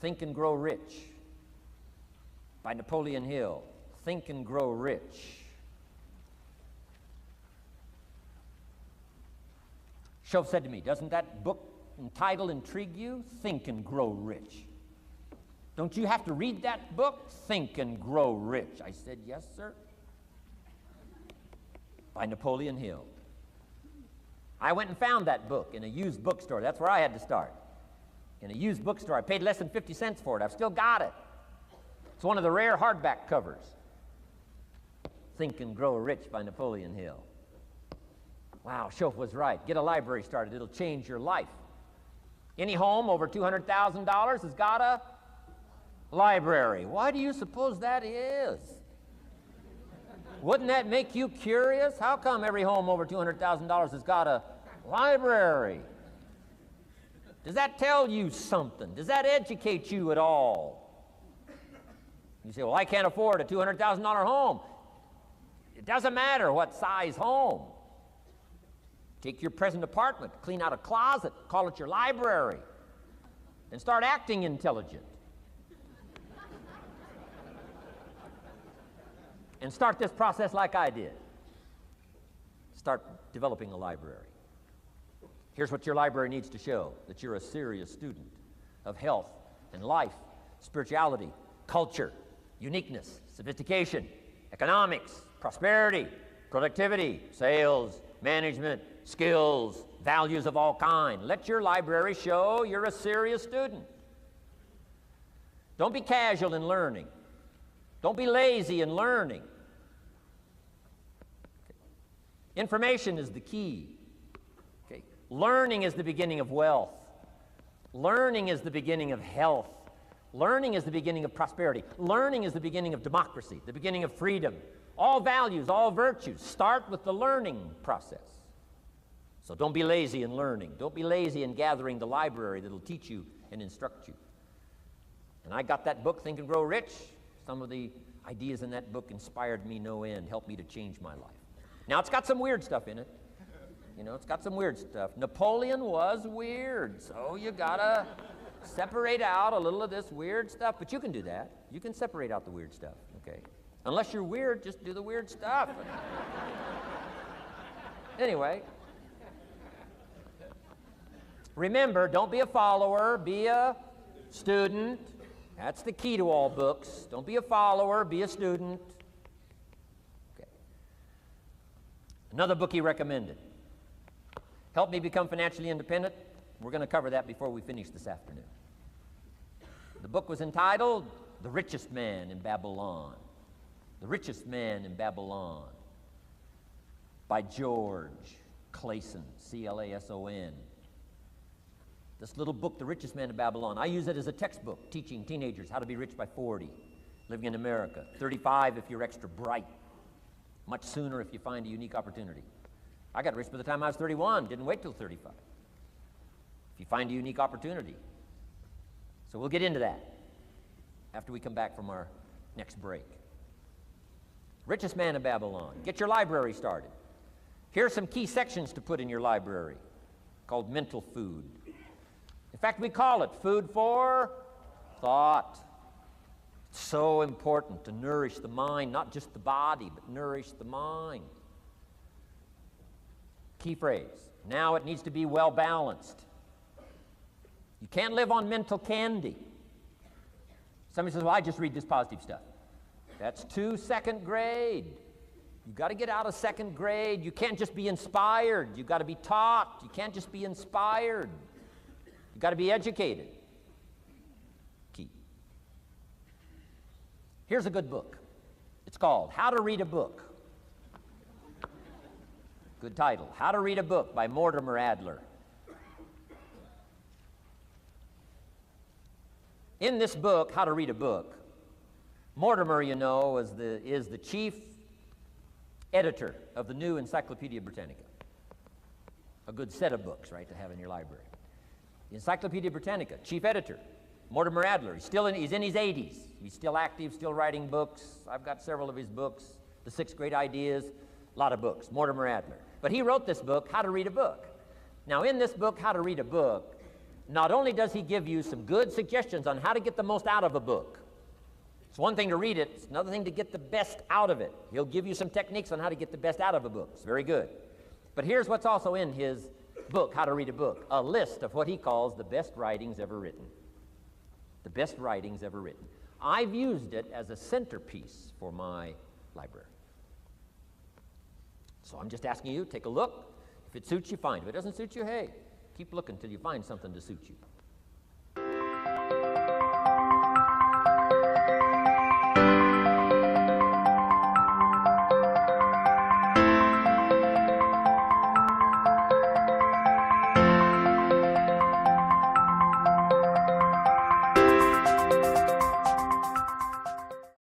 Think and Grow Rich by Napoleon Hill. Think and Grow Rich. Shoaff said to me, doesn't that book and title intrigue you? Think and Grow Rich. Don't you have to read that book? Think and Grow Rich. I said, yes, sir. By Napoleon Hill. I went and found that book in a used bookstore. That's where I had to start. In a used bookstore. I paid less than 50 cents for it. I've still got it. It's one of the rare hardback covers. Think and Grow Rich by Napoleon Hill. Wow, Shoaff was right. Get a library started. It'll change your life. Any home over $200,000 has got a library. Why do you suppose that is? Wouldn't that make you curious? How come every home over $200,000 has got a library? Does that tell you something? Does that educate you at all? You say, well, I can't afford a $200,000 home. It doesn't matter what size home. Take your present apartment, clean out a closet, call it your library, and start acting intelligent. And start this process like I did. Start developing a library. Here's what your library needs to show, that you're a serious student of health and life, spirituality, culture, uniqueness, sophistication, economics, prosperity, productivity, sales, management, skills, values of all kinds. Let your library show you're a serious student. Don't be casual in learning. Don't be lazy in learning. Okay. Information is the key. Okay. Learning is the beginning of wealth. Learning is the beginning of health. Learning is the beginning of prosperity. Learning is the beginning of democracy, the beginning of freedom. All values, all virtues start with the learning process. So don't be lazy in learning. Don't be lazy in gathering the library that'll teach you and instruct you. And I got that book, Think and Grow Rich. Some of the ideas in that book inspired me no end, helped me to change my life. Now, it's got some weird stuff in it. You know, it's got some weird stuff. Napoleon was weird, so you gotta separate out a little of this weird stuff. But you can do that. You can separate out the weird stuff, okay? Unless you're weird, just do the weird stuff. Anyway, remember, don't be a follower, be a student. That's the key to all books. Don't be a follower, be a student. Okay. Another book he recommended. Help Me Become Financially Independent. We're going to cover that before we finish this afternoon. The book was entitled The Richest Man in Babylon. The Richest Man in Babylon by George Clason, C-L-A-S-O-N. This little book, The Richest Man in Babylon, I use it as a textbook teaching teenagers how to be rich by 40, living in America. 35 if you're extra bright. Much sooner if you find a unique opportunity. I got rich by the time I was 31, didn't wait till 35. If you find a unique opportunity. So we'll get into that after we come back from our next break. Richest Man in Babylon. Get your library started. Here are some key sections to put in your library called mental food. In fact, we call it food for thought. It's so important to nourish the mind, not just the body, but nourish the mind. Key phrase. Now it needs to be well balanced. You can't live on mental candy. Somebody says, well, I just read this positive stuff. That's too second grade. You've got to get out of second grade. You can't just be inspired. You've got to be taught. You can't just be inspired. You've got to be educated. Key. Here's a good book. It's called How to Read a Book. Good title. How to Read a Book by Mortimer Adler. In this book, How to Read a Book, Mortimer, you know, is the chief editor of the new Encyclopedia Britannica. A good set of books, right, to have in your library. The Encyclopedia Britannica, chief editor, Mortimer Adler. He's in his 80s. He's still active, still writing books. I've got several of his books. The 6 Great Ideas, a lot of books. Mortimer Adler. But he wrote this book, How to Read a Book. Now, in this book, How to Read a Book, not only does he give you some good suggestions on how to get the most out of a book. It's one thing to read it, it's another thing to get the best out of it. He'll give you some techniques on how to get the best out of a book. It's very good. But here's what's also in his book, How to Read a Book, a list of what he calls the best writings ever written. The best writings ever written. I've used it as a centerpiece for my library. So I'm just asking you, take a look. If it suits you, fine. If it doesn't suit you, hey, keep looking until you find something to suit you.